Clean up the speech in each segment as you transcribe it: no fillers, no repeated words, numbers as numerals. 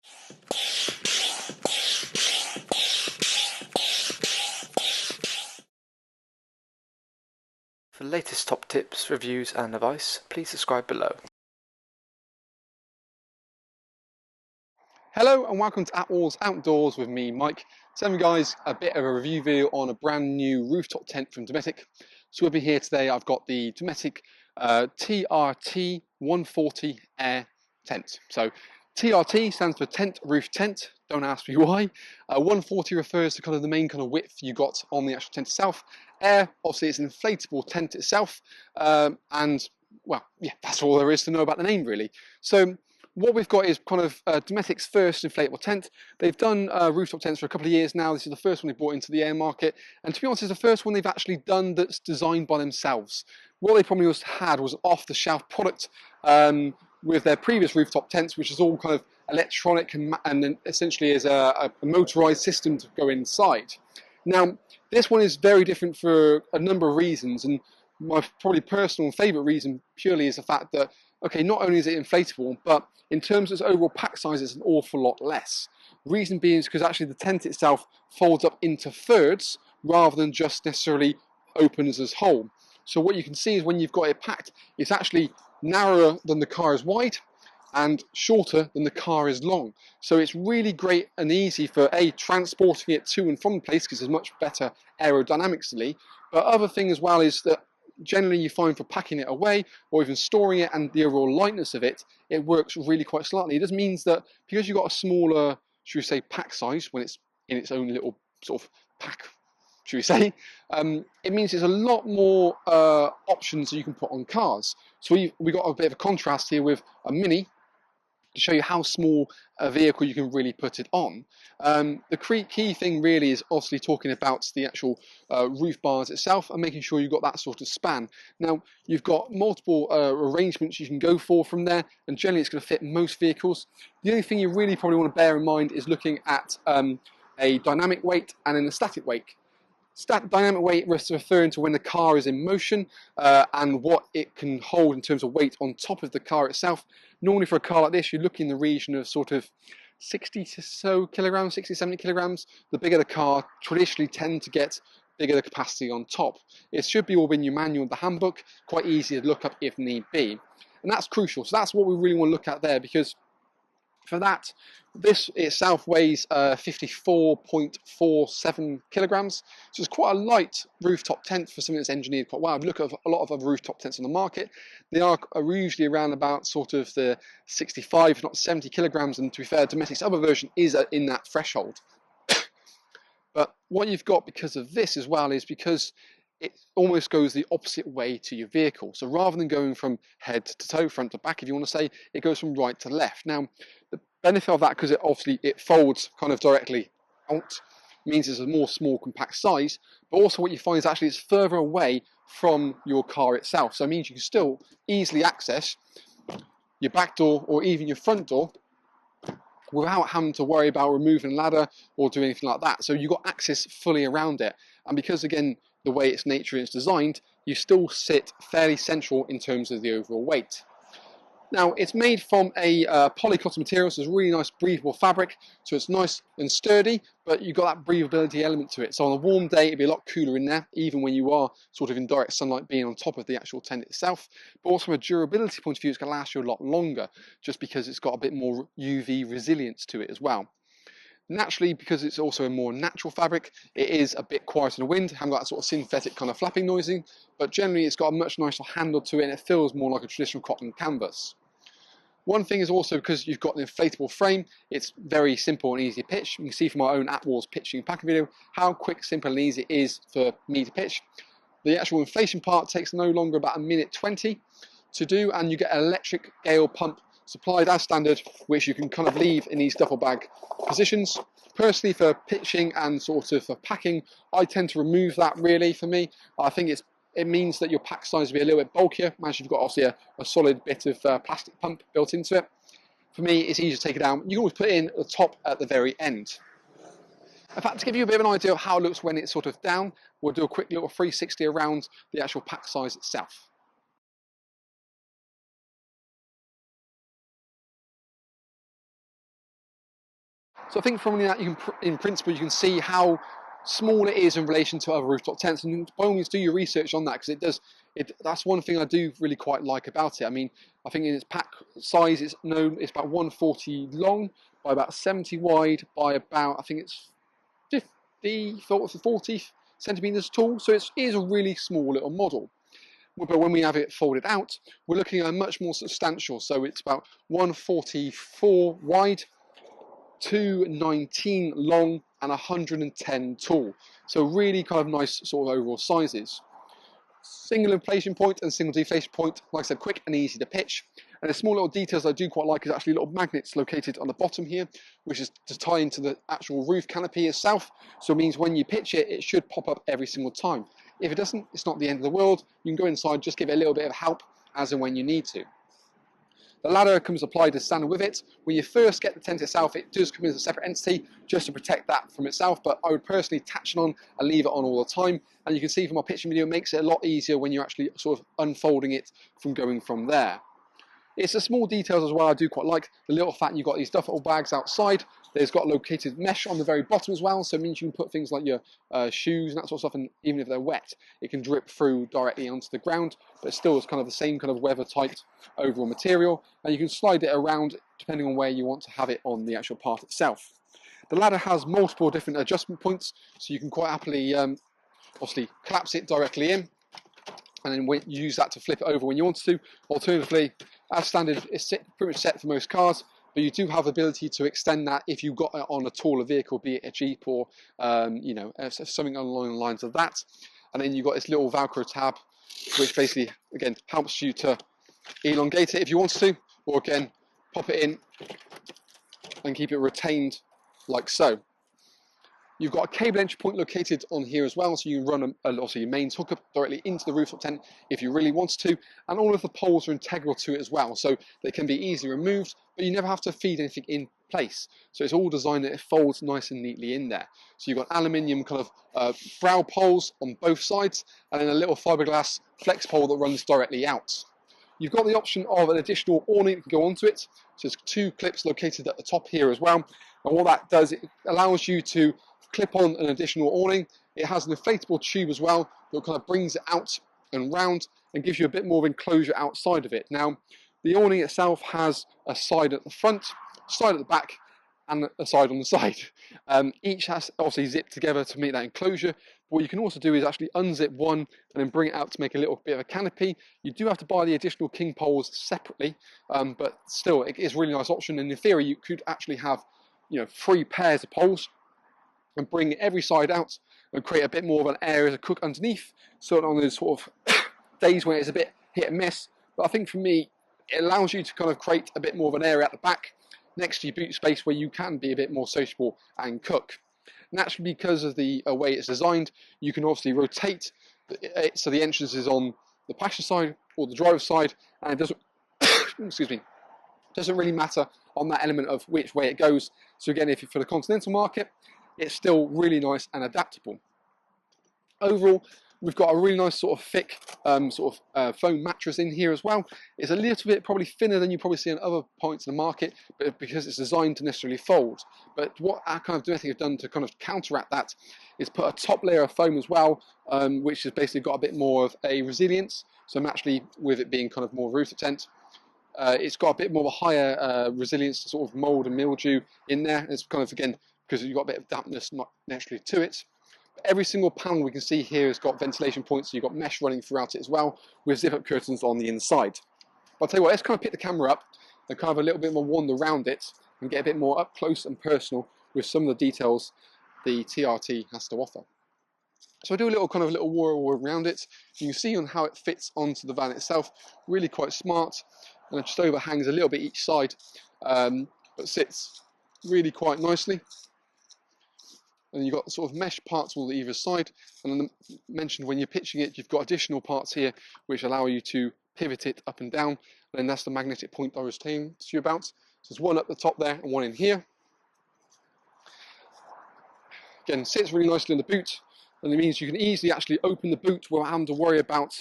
For the latest top tips, reviews and advice, please subscribe below. Hello and welcome to Attwoolls Outdoors with me, Mike. Telling you guys a bit of a review video on a brand new rooftop tent from Dometic. So with me here today, I've got the Dometic TRT 140 Air tent. So TRT stands for tent roof tent. Don't ask me why. 140 refers to kind of the main kind of width you got on the actual tent itself. Air, obviously, it's an inflatable tent itself, and well, yeah, that's all there is to know about the name really. So what we've got is kind of Dometic's first inflatable tent. They've done rooftop tents for a couple of years now. This is the first one they brought into the air market. And to be honest, it's the first one they've actually done that's designed by themselves. What they probably had was off-the-shelf product with their previous rooftop tents, which is all kind of electronic and essentially is a motorized system to go inside. Now, this one is very different for a number of reasons. And my probably personal favourite reason purely is the fact that, okay, not only is it inflatable, but in terms of its overall pack size, it's an awful lot less. Reason being is because actually the tent itself folds up into thirds rather than just necessarily opens as whole. So what you can see is when you've got it packed, it's actually narrower than the car is wide and shorter than the car is long. So it's really great and easy for transporting it to and from the place because it's much better aerodynamically. But other thing as well is that generally you find for packing it away or even storing it and the overall lightness of it, it works really quite slightly. It just means that because you've got a smaller, should we say, pack size when it's in its own little sort of pack, should we say, it means there's a lot more options that you can put on cars. So we got a bit of a contrast here with a Mini to show you how small a vehicle you can really put it on. The key thing really is obviously talking about the actual roof bars itself and making sure you've got that sort of span. Now, you've got multiple arrangements you can go for from there, and generally it's going to fit most vehicles. The only thing you really probably want to bear in mind is looking at a dynamic weight and then a static weight. Dynamic weight is referring to when the car is in motion and what it can hold in terms of weight on top of the car itself. Normally for a car like this, you're looking in the region of sort of 60 to so kilograms, 60, 70 kilograms. The bigger the car, traditionally tend to get bigger the capacity on top. It should be all in your manual, the handbook, quite easy to look up if need be. And that's crucial. So that's what we really want to look at there, because for that, this itself weighs 54.47 kilograms, so it's quite a light rooftop tent for something that's engineered quite well. If you look at a lot of other rooftop tents on the market, they are usually around about sort of the 65, if not 70 kilograms, and to be fair, Dometic's other version is in that threshold. But what you've got because of this as well is because it almost goes the opposite way to your vehicle. So rather than going from head to toe, front to back, if you want to say, it goes from right to left. Now, the benefit of that, because it folds kind of directly out, means it's a more small compact size, but also what you find is actually it's further away from your car itself. So it means you can still easily access your back door or even your front door without having to worry about removing a ladder or doing anything like that. So you've got access fully around it. And because, again, the way its nature is designed, you still sit fairly central in terms of the overall weight. Now, it's made from a polycotton material, so it's a really nice breathable fabric, so it's nice and sturdy, but you've got that breathability element to it. So on a warm day, it'd be a lot cooler in there, even when you are sort of in direct sunlight being on top of the actual tent itself. But also from a durability point of view, it's going to last you a lot longer, just because it's got a bit more UV resilience to it as well. Naturally, because it's also a more natural fabric, it is a bit quieter in the wind, haven't got that sort of synthetic kind of flapping noising, but generally it's got a much nicer handle to it and it feels more like a traditional cotton canvas. One thing is also because you've got an inflatable frame, it's very simple and easy to pitch. You can see from our own Attwoolls pitching and packing video how quick, simple and easy it is for me to pitch. The actual inflation part takes no longer about 1:20 to do, and you get an electric gale pump supplied as standard, which you can kind of leave in these duffel bag positions. Personally, for pitching and sort of for packing, I tend to remove that really for me. I think it means that your pack size will be a little bit bulkier, as you've got obviously a solid bit of plastic pump built into it. For me, it's easy to take it down. You can always put it in at the top at the very end. In fact, to give you a bit of an idea of how it looks when it's sort of down, we'll do a quick little 360 around the actual pack size itself. So I think from that, you can, in principle, you can see how small it is in relation to other rooftop tents, and by all means do your research on that, because it does. That's one thing I do really quite like about it. I mean, I think in its pack size, it's about 140 long by about 70 wide by about, I think it's 40 centimeters tall. So it is a really small little model. But when we have it folded out, we're looking at a much more substantial. So it's about 144 wide, 219 long, and 110 tall. So really kind of nice sort of overall sizes. Single inflation point and single deflation point, like I said, quick and easy to pitch. And the small little details I do quite like is actually little magnets located on the bottom here, which is to tie into the actual roof canopy itself. So it means when you pitch it, it should pop up every single time. If it doesn't, it's not the end of the world. You can go inside, just give it a little bit of help as and when you need to. The ladder comes applied as standard with it. When you first get the tent itself, it does come as a separate entity just to protect that from itself, but I would personally attach it on and leave it on all the time. And you can see from my pitching video, it makes it a lot easier when you're actually sort of unfolding it from going from there. It's the small details as well I do quite like. The little fact you've got these duffel bags outside. There's got located mesh on the very bottom as well, so it means you can put things like your shoes and that sort of stuff, and even if they're wet, it can drip through directly onto the ground, but still it's kind of the same kind of weather-tight overall material, and you can slide it around depending on where you want to have it on the actual part itself. The ladder has multiple different adjustment points, so you can quite happily obviously collapse it directly in, and then use that to flip it over when you want to. Alternatively, as standard, it's pretty much set for most cars, but you do have the ability to extend that if you've got it on a taller vehicle, be it a Jeep or you know, something along the lines of that. And then you've got this little Velcro tab, which basically, again, helps you to elongate it if you want to, or again, pop it in and keep it retained like so. You've got a cable entry point located on here as well, so you can run also your mains hookup directly into the rooftop tent if you really want to, and all of the poles are integral to it as well, so they can be easily removed, but you never have to feed anything in place. So it's all designed that it folds nice and neatly in there. So you've got aluminium kind of brow poles on both sides, and then a little fiberglass flex pole that runs directly out. You've got the option of an additional awning that can go onto it, so there's two clips located at the top here as well, and what that does, it allows you to clip on an additional awning. It has an inflatable tube as well that kind of brings it out and round and gives you a bit more of enclosure outside of it. Now, the awning itself has a side at the front, side at the back, and a side on the side. Each has obviously zipped together to make that enclosure. But what you can also do is actually unzip one and then bring it out to make a little bit of a canopy. You do have to buy the additional king poles separately, but still, it is a really nice option. And in theory, you could actually have, you know, 3 pairs of poles and bring every side out and create a bit more of an area to cook underneath, so on those sort of days where it's a bit hit and miss. But I think for me, it allows you to kind of create a bit more of an area at the back next to your boot space where you can be a bit more sociable and cook. Naturally, because of the way it's designed, you can obviously rotate it so the entrance is on the passenger side or the driver's side, and it doesn't excuse me, doesn't really matter on that element of which way it goes. So again, if you're for the continental market, it's still really nice and adaptable. Overall, we've got a really nice sort of thick foam mattress in here as well. It's a little bit probably thinner than you probably see on other points in the market, but because it's designed to necessarily fold. But what our kind of Dometic have done to kind of counteract that is put a top layer of foam as well, which has basically got a bit more of a resilience. So naturally, with it being kind of more rooftop tent, it's got a bit more of a higher resilience to sort of mold and mildew in there. It's kind of, again, because you've got a bit of dampness not naturally to it. But every single panel we can see here has got ventilation points, so you've got mesh running throughout it as well, with zip-up curtains on the inside. But I'll tell you what, let's kind of pick the camera up and kind of a little bit more wander around it and get a bit more up close and personal with some of the details the TRT has to offer. So I do a little kind of whirl around it. You can see on how it fits onto the van itself, really quite smart, and it just overhangs a little bit each side, but sits really quite nicely. And you've got sort of mesh parts on either side, and then mentioned when you're pitching it, you've got additional parts here which allow you to pivot it up and down, and then that's the magnetic point I was telling you about. So there's one up the top there and one in here. Again, sits really nicely in the boot, and it means you can easily actually open the boot without having to worry about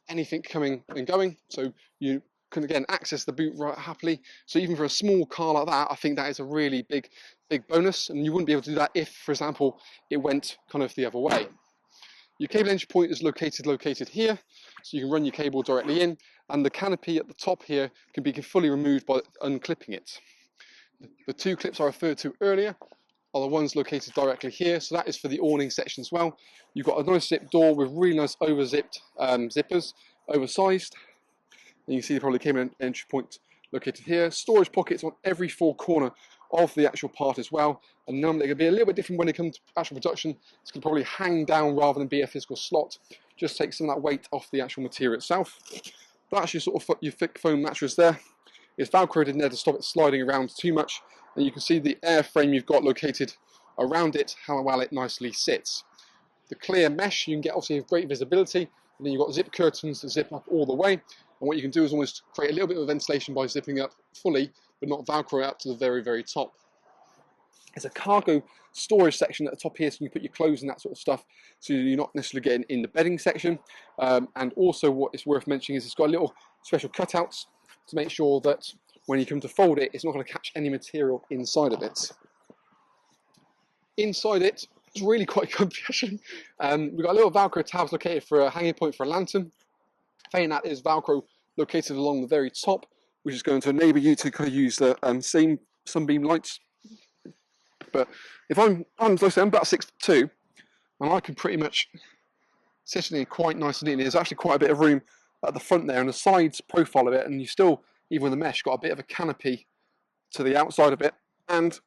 anything coming and going. So you can again access the boot right happily. So even for a small car like that, I think that is a really big bonus, and you wouldn't be able to do that if, for example, it went kind of the other way. Your cable entry point is located here, so you can run your cable directly in, and the canopy at the top here can be fully removed by unclipping it. The two clips I referred to earlier are the ones located directly here, so that is for the awning section as well. You've got a nice zip door with really nice over-zipped zippers, oversized. And you can see the probably cable entry point located here. Storage pockets on every four corner of the actual part as well. And they're going to be a little bit different when it comes to actual production. It's going to probably hang down rather than be a physical slot. Just take some of that weight off the actual material itself. That's your sort of your thick foam mattress there. It's velcroed in there to stop it sliding around too much. And you can see the airframe you've got located around it, how well it nicely sits. The clear mesh, you can get obviously great visibility, and then you've got zip curtains that zip up all the way. And what you can do is almost create a little bit of ventilation by zipping up fully, but not velcro up to the very, very top. There's a cargo storage section at the top here, so you can put your clothes and that sort of stuff, so you're not necessarily getting in the bedding section. And also what is worth mentioning is it's got a little special cutouts to make sure that when you come to fold it, it's not going to catch any material inside of it. Inside it, it's really quite comfy actually. We've got a little Velcro tabs located for a hanging point for a lantern. Failing that is Velcro located along the very top, which is going to enable you to kind of use the same sunbeam lights. But if I'm about 6'2", and I can pretty much sit in here quite nice and neatly. There's actually quite a bit of room at the front there and the sides profile of it, and you still, even with the mesh, got a bit of a canopy to the outside of it, and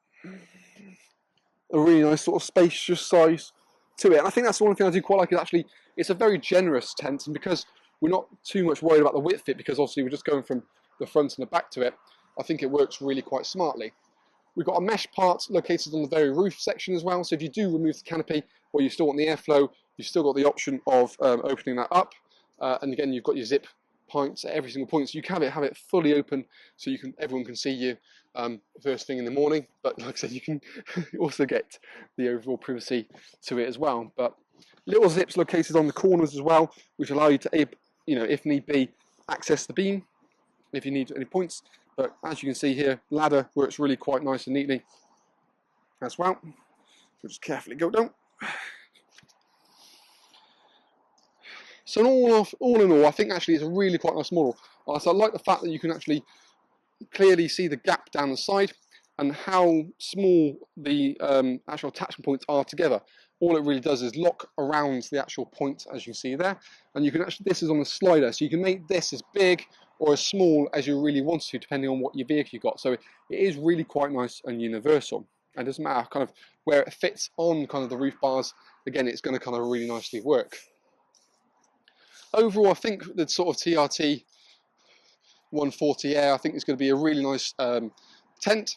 a really nice sort of spacious size to it. And I think that's the one thing I do quite like, is actually it's a very generous tent, and because we're not too much worried about the width of it, because obviously we're just going from the front and the back to it, I think it works really quite smartly. We've got a mesh part located on the very roof section as well, so if you do remove the canopy or you still want the airflow, you've still got the option of opening that up, and again you've got your zip points at every single point, so you can have it fully open, so everyone can see you first thing in the morning. But like I said, you can also get the overall privacy to it as well. But little zips located on the corners as well, which allow you to, if need be, access the beam if you need any points. But as you can see here, ladder works really quite nice and neatly as well. So just carefully go down. So all in all, I think actually it's a really quite nice model. So I like the fact that you can actually clearly see the gap down the side and how small the actual attachment points are together. All it really does is lock around the actual point, as you see there. And you can actually, this is on the slider, so you can make this as big or as small as you really want to, depending on what your vehicle you've got. So it is really quite nice and universal. And it doesn't matter kind of where it fits on kind of the roof bars. Again, it's going to kind of really nicely work. Overall, I think the sort of TRT 140 Air, I think it's going to be a really nice tent.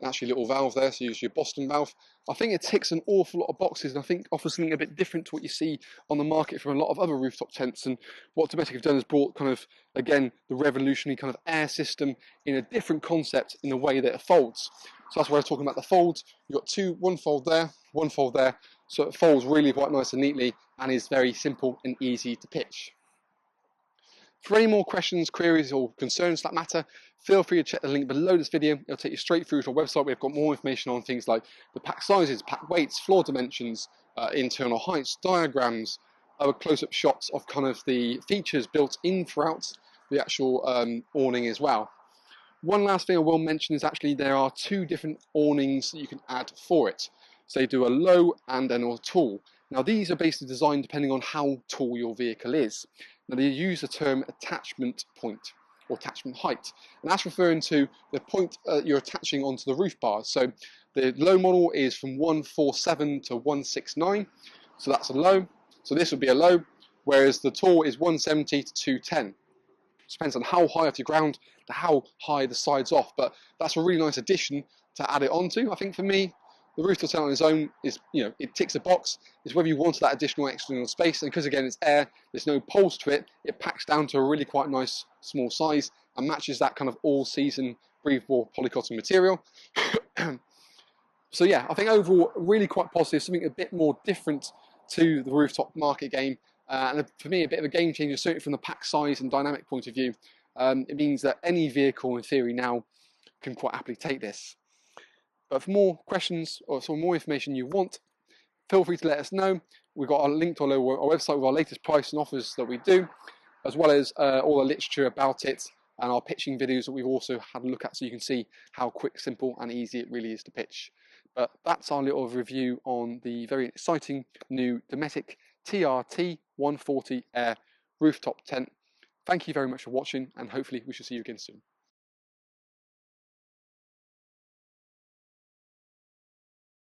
Actually, a little valve there, so use your Boston valve. I think it ticks an awful lot of boxes, and I think offers something a bit different to what you see on the market from a lot of other rooftop tents. And what Dometic have done is brought kind of, again, the revolutionary kind of air system in a different concept in the way that it folds. So that's why I was talking about the folds. You've got one fold there, so it folds really quite nice and neatly and is very simple and easy to pitch. For any more questions, queries or concerns for that matter, feel free to check the link below this video. It'll take you straight through to our website. We've got more information on things like the pack sizes, pack weights, floor dimensions, internal heights, diagrams, other close-up shots of kind of the features built in throughout the actual awning as well. One last thing I will mention is actually there are two different awnings that you can add for it. So they do a low and then a tall. Now these are basically designed depending on how tall your vehicle is. Now they use the term attachment point or attachment height, and that's referring to the point you're attaching onto the roof bars. So the low model is from 147 to 169, so that's a low. So this would be a low, whereas the tall is 170 to 210. It depends on how high off the ground to how high the side's off, but that's a really nice addition to add it onto. I think for me, the rooftop tent on its own is, it ticks a box. It's whether you wanted that additional external space, and because again it's air, there's no poles to it, it packs down to a really quite nice small size and matches that kind of all-season breathable polycotton material. So yeah, I think overall really quite positive, something a bit more different to the rooftop market game, and for me a bit of a game changer, certainly from the pack size and dynamic point of view. It means that any vehicle in theory now can quite happily take this. But for more questions or some more information you want, feel free to let us know. We've got a link to our website with our latest price and offers that we do, as well as all the literature about it and our pitching videos that we've also had a look at, so you can see how quick, simple and easy it really is to pitch. But that's our little review on the very exciting new Dometic TRT 140 Air rooftop tent. Thank you very much for watching, and hopefully we shall see you again soon.